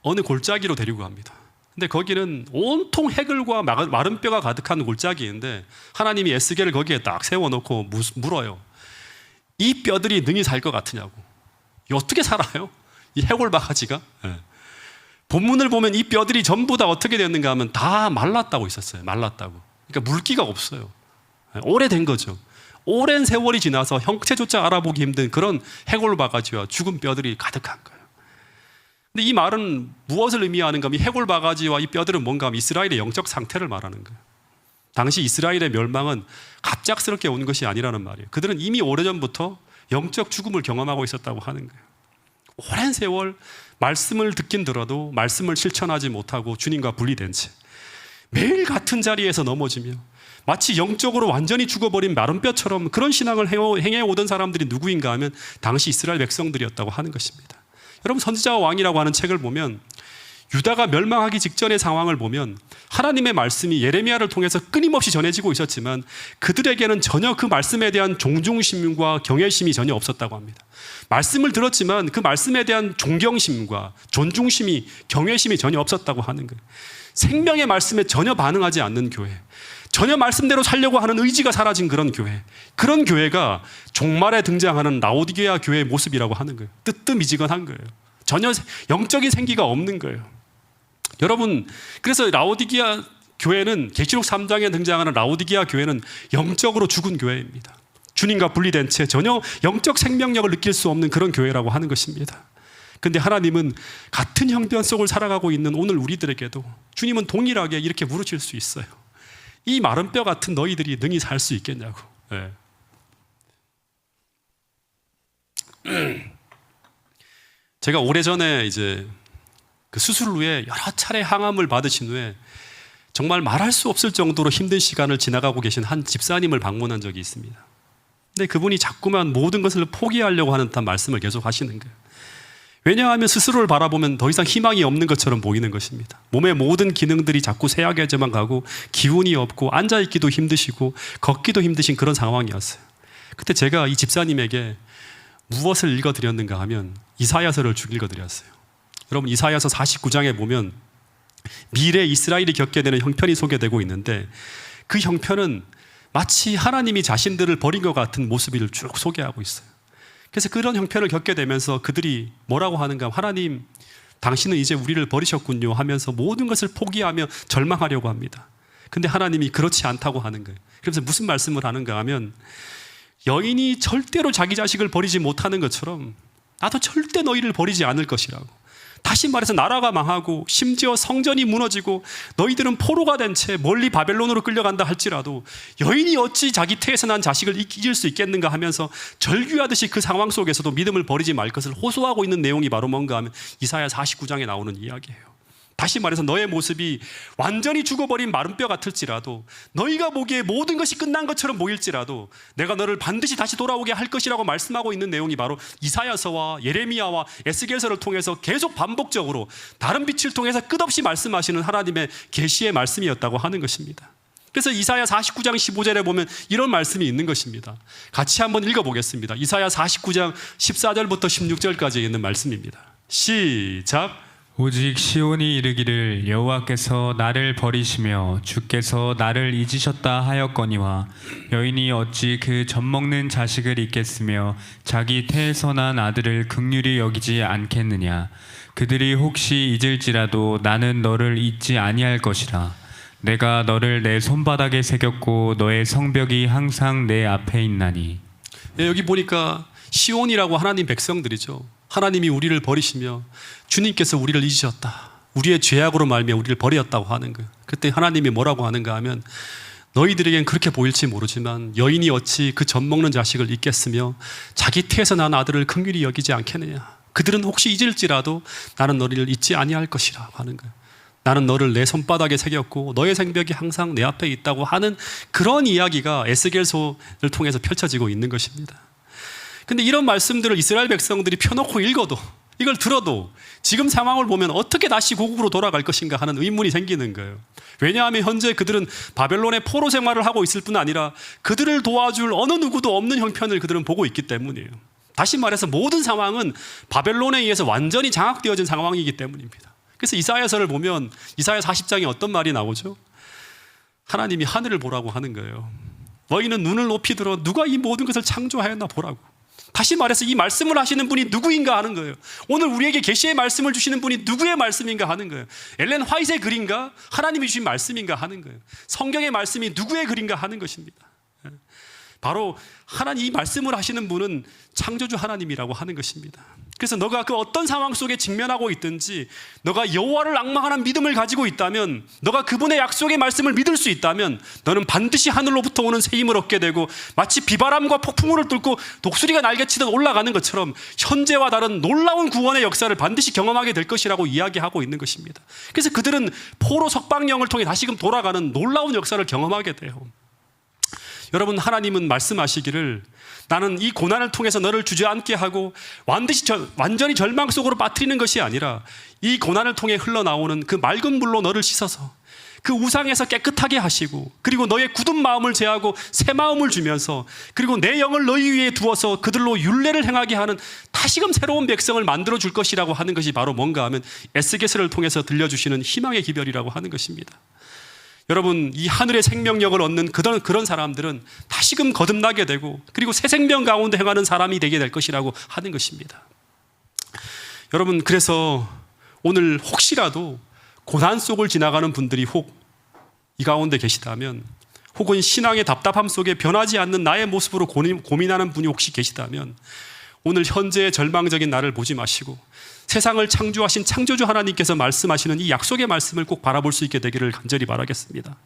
어느 골짜기로 데리고 갑니다. 근데 거기는 온통 해글과 마른 뼈가 가득한 골짜기인데 하나님이 에스겔을 거기에 딱 세워놓고 물어요. 이 뼈들이 능히 살 것 같으냐고. 어떻게 살아요? 이 해골 바가지가? 네. 본문을 보면 이 뼈들이 전부 다 어떻게 됐는가 하면 다 말랐다고 있었어요. 말랐다고. 그러니까 물기가 없어요. 네. 오래된 거죠. 오랜 세월이 지나서 형체조차 알아보기 힘든 그런 해골 바가지와 죽은 뼈들이 가득한 거예요. 근데 이 말은 무엇을 의미하는가 하면 이 해골 바가지와 이 뼈들은 뭔가 하면 이스라엘의 영적 상태를 말하는 거예요. 당시 이스라엘의 멸망은 갑작스럽게 온 것이 아니라는 말이에요. 그들은 이미 오래전부터 영적 죽음을 경험하고 있었다고 하는 거예요. 오랜 세월 말씀을 듣긴 들어도 말씀을 실천하지 못하고 주님과 분리된 채 매일 같은 자리에서 넘어지며 마치 영적으로 완전히 죽어버린 마른 뼈처럼 그런 신앙을 행해오던 사람들이 누구인가 하면 당시 이스라엘 백성들이었다고 하는 것입니다. 여러분, 선지자와 왕이라고 하는 책을 보면 유다가 멸망하기 직전의 상황을 보면 하나님의 말씀이 예레미야를 통해서 끊임없이 전해지고 있었지만 그들에게는 전혀 그 말씀에 대한 존중심과 경외심이 전혀 없었다고 합니다. 말씀을 들었지만 그 말씀에 대한 존경심과 존중심이, 경외심이 전혀 없었다고 하는 거예요. 생명의 말씀에 전혀 반응하지 않는 교회, 전혀 말씀대로 살려고 하는 의지가 사라진 그런 교회, 그런 교회가 종말에 등장하는 라오디게아 교회의 모습이라고 하는 거예요. 뜨뜻미지근한 거예요. 전혀 영적인 생기가 없는 거예요. 여러분, 그래서 라오디게아 교회는 계시록 3장에 등장하는 라오디게아 교회는 영적으로 죽은 교회입니다. 주님과 분리된 채 전혀 영적 생명력을 느낄 수 없는 그런 교회라고 하는 것입니다. 그런데 하나님은 같은 형편 속을 살아가고 있는 오늘 우리들에게도 주님은 동일하게 이렇게 물으실 수 있어요. 이 마른 뼈 같은 너희들이 능히 살 수 있겠냐고. 네. 제가 오래전에 이제 그 수술 후에 여러 차례 항암을 받으신 후에 정말 말할 수 없을 정도로 힘든 시간을 지나가고 계신 한 집사님을 방문한 적이 있습니다. 근데 그분이 자꾸만 모든 것을 포기하려고 하는 듯한 말씀을 계속 하시는 거예요. 왜냐하면 스스로를 바라보면 더 이상 희망이 없는 것처럼 보이는 것입니다. 몸의 모든 기능들이 자꾸 쇠약해져만 가고 기운이 없고 앉아있기도 힘드시고 걷기도 힘드신 그런 상황이었어요. 그때 제가 이 집사님에게 무엇을 읽어드렸는가 하면 이사야서를 쭉 읽어드렸어요. 여러분, 이사야서 49장에 보면 미래 이스라엘이 겪게 되는 형편이 소개되고 있는데 그 형편은 마치 하나님이 자신들을 버린 것 같은 모습을 쭉 소개하고 있어요. 그래서 그런 형편을 겪게 되면서 그들이 뭐라고 하는가, 하나님 당신은 이제 우리를 버리셨군요 하면서 모든 것을 포기하며 절망하려고 합니다. 근데 하나님이 그렇지 않다고 하는 거예요. 그래서 무슨 말씀을 하는가 하면 여인이 절대로 자기 자식을 버리지 못하는 것처럼 나도 절대 너희를 버리지 않을 것이라고. 다시 말해서 나라가 망하고 심지어 성전이 무너지고 너희들은 포로가 된 채 멀리 바벨론으로 끌려간다 할지라도 여인이 어찌 자기 태에서 난 자식을 이길 수 있겠는가 하면서 절규하듯이 그 상황 속에서도 믿음을 버리지 말 것을 호소하고 있는 내용이 바로 뭔가 하면 이사야 49장에 나오는 이야기예요. 다시 말해서 너의 모습이 완전히 죽어버린 마른 뼈 같을지라도, 너희가 보기에 모든 것이 끝난 것처럼 보일지라도 내가 너를 반드시 다시 돌아오게 할 것이라고 말씀하고 있는 내용이 바로 이사야서와 예레미야와 에스겔서를 통해서 계속 반복적으로 다른 빛을 통해서 끝없이 말씀하시는 하나님의 계시의 말씀이었다고 하는 것입니다. 그래서 이사야 49장 15절에 보면 이런 말씀이 있는 것입니다. 같이 한번 읽어보겠습니다. 이사야 49장 14절부터 16절까지 있는 말씀입니다. 시작. 오직 시온이 이르기를 여호와께서 나를 버리시며 주께서 나를 잊으셨다 하였거니와 여인이 어찌 그 젖먹는 자식을 잊겠으며 자기 태에서 난 아들을 긍휼히 여기지 않겠느냐. 그들이 혹시 잊을지라도 나는 너를 잊지 아니할 것이라. 내가 너를 내 손바닥에 새겼고 너의 성벽이 항상 내 앞에 있나니. 여기 보니까 시온이라고 하나님 백성들이죠. 하나님이 우리를 버리시며 주님께서 우리를 잊으셨다, 우리의 죄악으로 말미암아 우리를 버렸다고 하는 거예요. 그때 하나님이 뭐라고 하는가 하면, 너희들에겐 그렇게 보일지 모르지만 여인이 어찌 그 젖먹는 자식을 잊겠으며 자기 태에서 난 아들을 긍휼히 여기지 않겠느냐. 그들은 혹시 잊을지라도 나는 너희를 잊지 아니할 것이라고 하는 거예요. 나는 너를 내 손바닥에 새겼고 너의 생벽이 항상 내 앞에 있다고 하는 그런 이야기가 에스겔서를 통해서 펼쳐지고 있는 것입니다. 근데 이런 말씀들을 이스라엘 백성들이 펴놓고 읽어도, 이걸 들어도 지금 상황을 보면 어떻게 다시 고국으로 돌아갈 것인가 하는 의문이 생기는 거예요. 왜냐하면 현재 그들은 바벨론의 포로 생활을 하고 있을 뿐 아니라 그들을 도와줄 어느 누구도 없는 형편을 그들은 보고 있기 때문이에요. 다시 말해서 모든 상황은 바벨론에 의해서 완전히 장악되어진 상황이기 때문입니다. 그래서 이사야서를 보면 이사야 40장에 어떤 말이 나오죠? 하나님이 하늘을 보라고 하는 거예요. 너희는 눈을 높이 들어 누가 이 모든 것을 창조하였나 보라고. 다시 말해서 이 말씀을 하시는 분이 누구인가 하는 거예요. 오늘 우리에게 계시의 말씀을 주시는 분이 누구의 말씀인가 하는 거예요. 엘렌 화이트의 글인가? 하나님이 주신 말씀인가 하는 거예요. 성경의 말씀이 누구의 글인가 하는 것입니다. 바로 하나님, 이 말씀을 하시는 분은 창조주 하나님이라고 하는 것입니다. 그래서 너가 그 어떤 상황 속에 직면하고 있든지, 너가 여호와를 앙망하는 믿음을 가지고 있다면, 너가 그분의 약속의 말씀을 믿을 수 있다면 너는 반드시 하늘로부터 오는 새 힘을 얻게 되고, 마치 비바람과 폭풍우를 뚫고 독수리가 날개치듯 올라가는 것처럼 현재와 다른 놀라운 구원의 역사를 반드시 경험하게 될 것이라고 이야기하고 있는 것입니다. 그래서 그들은 포로 석방령을 통해 다시금 돌아가는 놀라운 역사를 경험하게 돼요. 여러분, 하나님은 말씀하시기를 나는 이 고난을 통해서 너를 주저앉게 하고 완전히 절망 속으로 빠뜨리는 것이 아니라 이 고난을 통해 흘러나오는 그 맑은 물로 너를 씻어서 그 우상에서 깨끗하게 하시고, 그리고 너의 굳은 마음을 제하고 새 마음을 주면서, 그리고 내 영을 너희 위에 두어서 그들로 율례를 행하게 하는 다시금 새로운 백성을 만들어 줄 것이라고 하는 것이 바로 뭔가 하면 에스겔서를 통해서 들려주시는 희망의 기별이라고 하는 것입니다. 여러분, 이 하늘의 생명력을 얻는 그런 사람들은 다시금 거듭나게 되고, 그리고 새 생명 가운데 행하는 사람이 되게 될 것이라고 하는 것입니다. 여러분, 그래서 오늘 혹시라도 고난 속을 지나가는 분들이 혹 이 가운데 계시다면, 혹은 신앙의 답답함 속에 변하지 않는 나의 모습으로 고민하는 분이 혹시 계시다면, 오늘 현재의 절망적인 나를 보지 마시고 세상을 창조하신 창조주 하나님께서 말씀하시는 이 약속의 말씀을 꼭 바라볼 수 있게 되기를 간절히 바라겠습니다.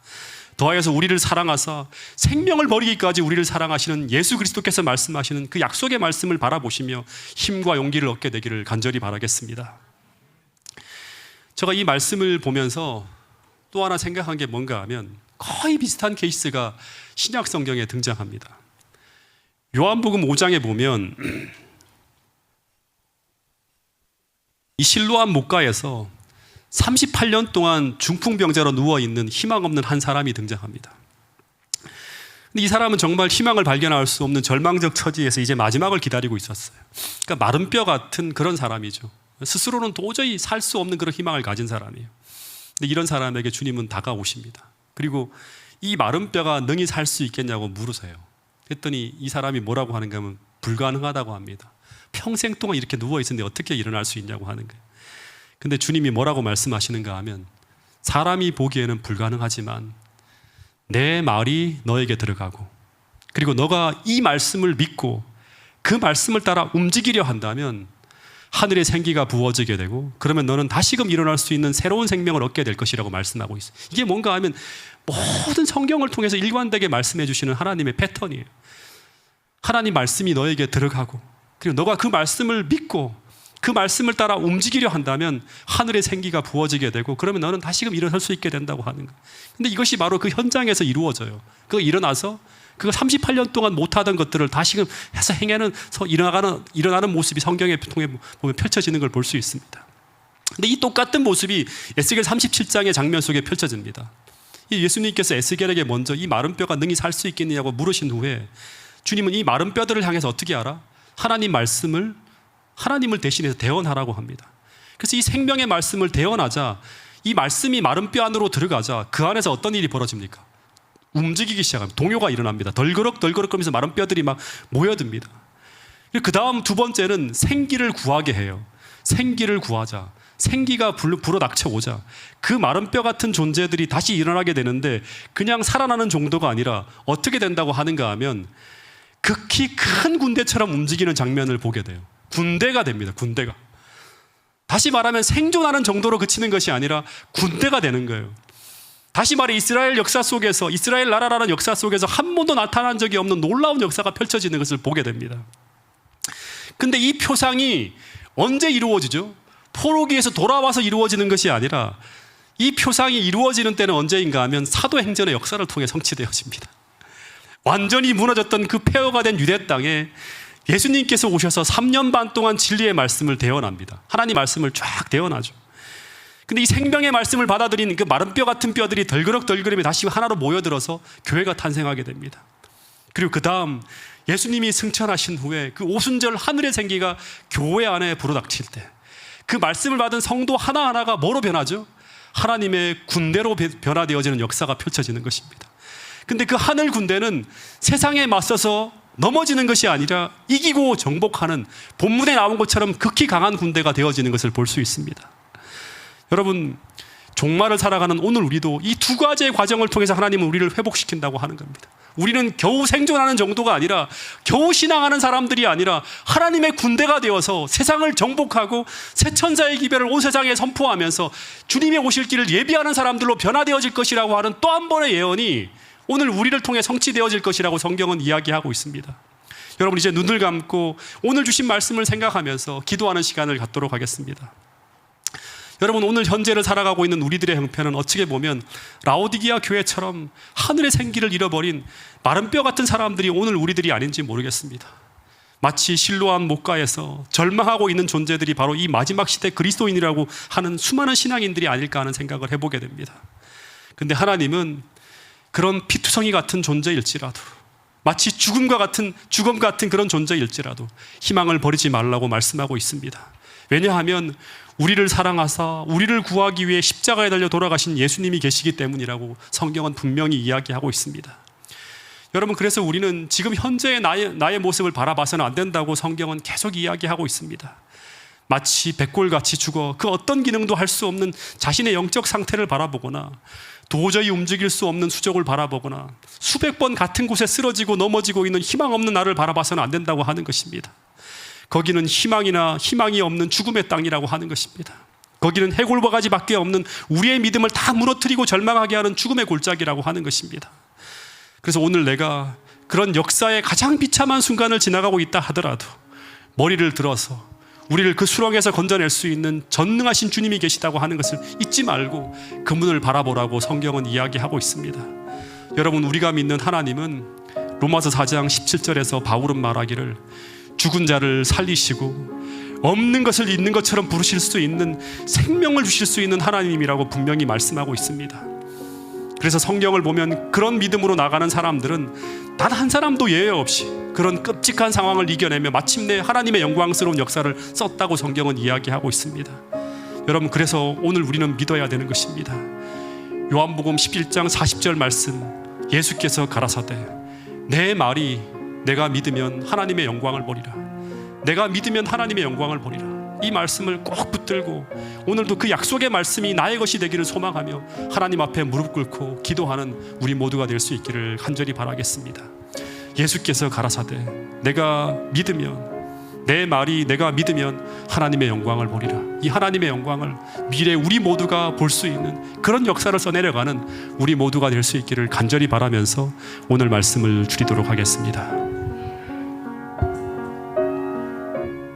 더하여서 우리를 사랑하사 생명을 버리기까지 우리를 사랑하시는 예수 그리스도께서 말씀하시는 그 약속의 말씀을 바라보시며 힘과 용기를 얻게 되기를 간절히 바라겠습니다. 제가 이 말씀을 보면서 또 하나 생각한 게 뭔가 하면, 거의 비슷한 케이스가 신약 성경에 등장합니다. 요한복음 5장에 보면 이 실로암 목가에서 38년 동안 중풍병자로 누워있는 희망 없는 한 사람이 등장합니다. 근데 이 사람은 정말 희망을 발견할 수 없는 절망적 처지에서 이제 마지막을 기다리고 있었어요. 그러니까 마른 뼈 같은 그런 사람이죠. 스스로는 도저히 살 수 없는 그런 희망을 가진 사람이에요. 근데 이런 사람에게 주님은 다가오십니다. 그리고 이 마른 뼈가 능히 살 수 있겠냐고 물으세요. 했더니 이 사람이 뭐라고 하는가 하면 불가능하다고 합니다. 평생 동안 이렇게 누워있었는데 어떻게 일어날 수 있냐고 하는 거예요. 근데 주님이 뭐라고 말씀하시는가 하면, 사람이 보기에는 불가능하지만 내 말이 너에게 들어가고, 그리고 너가 이 말씀을 믿고 그 말씀을 따라 움직이려 한다면 하늘의 생기가 부어지게 되고, 그러면 너는 다시금 일어날 수 있는 새로운 생명을 얻게 될 것이라고 말씀하고 있어요. 이게 뭔가 하면 모든 성경을 통해서 일관되게 말씀해 주시는 하나님의 패턴이에요. 하나님 말씀이 너에게 들어가고, 그리고 너가 그 말씀을 믿고 그 말씀을 따라 움직이려 한다면 하늘의 생기가 부어지게 되고, 그러면 너는 다시금 일어설 수 있게 된다고 하는 거예요. 근데 이것이 바로 그 현장에서 이루어져요. 그거 일어나서 그 38년 동안 못하던 것들을 다시금 해서 일어나는 모습이 성경에 통해 보면 펼쳐지는 걸 볼 수 있습니다. 근데 이 똑같은 모습이 에스겔 37장의 장면 속에 펼쳐집니다. 예수님께서 에스겔에게 먼저 이 마른 뼈가 능히 살 수 있겠느냐고 물으신 후에 주님은 이 마른 뼈들을 향해서 어떻게 하라? 하나님을 대신해서 대언하라고 합니다. 그래서 이 생명의 말씀을 대언하자, 이 말씀이 마른 뼈 안으로 들어가자 그 안에서 어떤 일이 벌어집니까? 움직이기 시작합니다. 동요가 일어납니다. 덜그럭거리면서 마른 뼈들이 막 모여듭니다. 그 다음 두 번째는 생기를 구하게 해요. 생기를 구하자, 생기가 불어닥쳐오자 그 마른 뼈 같은 존재들이 다시 일어나게 되는데, 그냥 살아나는 정도가 아니라 어떻게 된다고 하는가 하면 극히 큰 군대처럼 움직이는 장면을 보게 돼요. 군대가 됩니다. 군대가. 다시 말하면 생존하는 정도로 그치는 것이 아니라 군대가 되는 거예요. 다시 말해 이스라엘 역사 속에서, 이스라엘 나라라는 역사 속에서 한 번도 나타난 적이 없는 놀라운 역사가 펼쳐지는 것을 보게 됩니다. 근데 이 표상이 언제 이루어지죠? 포로기에서 돌아와서 이루어지는 것이 아니라 이 표상이 이루어지는 때는 언제인가 하면 사도행전의 역사를 통해 성취되어집니다. 완전히 무너졌던 그 폐허가 된 유대 땅에 예수님께서 오셔서 3년 반 동안 진리의 말씀을 대언합니다. 하나님 말씀을 쫙 대언하죠. 근데 이 생명의 말씀을 받아들인 그 마른 뼈 같은 뼈들이 덜그럭 다시 하나로 모여들어서 교회가 탄생하게 됩니다. 그리고 그 다음 예수님이 승천하신 후에 그 오순절 하늘의 생기가 교회 안에 불어닥칠 때 그 말씀을 받은 성도 하나하나가 뭐로 변하죠? 하나님의 군대로 변화되어지는 역사가 펼쳐지는 것입니다. 근데 그 하늘 군대는 세상에 맞서서 넘어지는 것이 아니라 이기고 정복하는, 본문에 나온 것처럼 극히 강한 군대가 되어지는 것을 볼 수 있습니다. 여러분, 종말을 살아가는 오늘 우리도 이 두 가지의 과정을 통해서 하나님은 우리를 회복시킨다고 하는 겁니다. 우리는 겨우 생존하는 정도가 아니라, 겨우 신앙하는 사람들이 아니라 하나님의 군대가 되어서 세상을 정복하고 새 천사의 기별을 온 세상에 선포하면서 주님의 오실 길을 예비하는 사람들로 변화되어질 것이라고 하는 또 한 번의 예언이 오늘 우리를 통해 성취되어질 것이라고 성경은 이야기하고 있습니다. 여러분, 이제 눈을 감고 오늘 주신 말씀을 생각하면서 기도하는 시간을 갖도록 하겠습니다. 여러분, 오늘 현재를 살아가고 있는 우리들의 형편은 어떻게 보면 라오디게아 교회처럼 하늘의 생기를 잃어버린 마른 뼈 같은 사람들이 오늘 우리들이 아닌지 모르겠습니다. 마치 실로암 목가에서 절망하고 있는 존재들이 바로 이 마지막 시대 그리스도인이라고 하는 수많은 신앙인들이 아닐까 하는 생각을 해보게 됩니다. 근데 하나님은 그런 피투성이 같은 존재일지라도, 마치 죽음 같은 그런 존재일지라도 희망을 버리지 말라고 말씀하고 있습니다. 왜냐하면 우리를 사랑하사 우리를 구하기 위해 십자가에 달려 돌아가신 예수님이 계시기 때문이라고 성경은 분명히 이야기하고 있습니다. 여러분, 그래서 우리는 지금 현재의 나의 모습을 바라봐서는 안 된다고 성경은 계속 이야기하고 있습니다. 마치 백골같이 죽어 그 어떤 기능도 할 수 없는 자신의 영적 상태를 바라보거나, 도저히 움직일 수 없는 수족을 바라보거나, 수백 번 같은 곳에 쓰러지고 넘어지고 있는 희망 없는 나를 바라봐서는 안 된다고 하는 것입니다. 거기는 희망이 없는 죽음의 땅이라고 하는 것입니다. 거기는 해골바가지밖에 없는 우리의 믿음을 다 무너뜨리고 절망하게 하는 죽음의 골짜기라고 하는 것입니다. 그래서 오늘 내가 그런 역사의 가장 비참한 순간을 지나가고 있다 하더라도 머리를 들어서 우리를 그 수렁에서 건져낼 수 있는 전능하신 주님이 계시다고 하는 것을 잊지 말고 그 문을 바라보라고 성경은 이야기하고 있습니다. 여러분, 우리가 믿는 하나님은 로마서 4장 17절에서 바울은 말하기를 죽은 자를 살리시고 없는 것을 있는 것처럼 부르실 수 있는 생명을 주실 수 있는 하나님이라고 분명히 말씀하고 있습니다. 그래서 성경을 보면 그런 믿음으로 나가는 사람들은 단 한 사람도 예외 없이 그런 끔찍한 상황을 이겨내며 마침내 하나님의 영광스러운 역사를 썼다고 성경은 이야기하고 있습니다. 여러분, 그래서 오늘 우리는 믿어야 되는 것입니다. 요한복음 11장 40절 말씀, 예수께서 가라사대 내 말이 내가 믿으면 하나님의 영광을 보리라. 내가 믿으면 하나님의 영광을 보리라. 이 말씀을 꼭 붙들고 오늘도 그 약속의 말씀이 나의 것이 되기를 소망하며 하나님 앞에 무릎 꿇고 기도하는 우리 모두가 될 수 있기를 간절히 바라겠습니다. 예수께서 가라사대 내가 믿으면, 내 말이 내가 믿으면 하나님의 영광을 보리라. 이 하나님의 영광을 미래 우리 모두가 볼 수 있는 그런 역사를 써내려가는 우리 모두가 될 수 있기를 간절히 바라면서 오늘 말씀을 줄이도록 하겠습니다.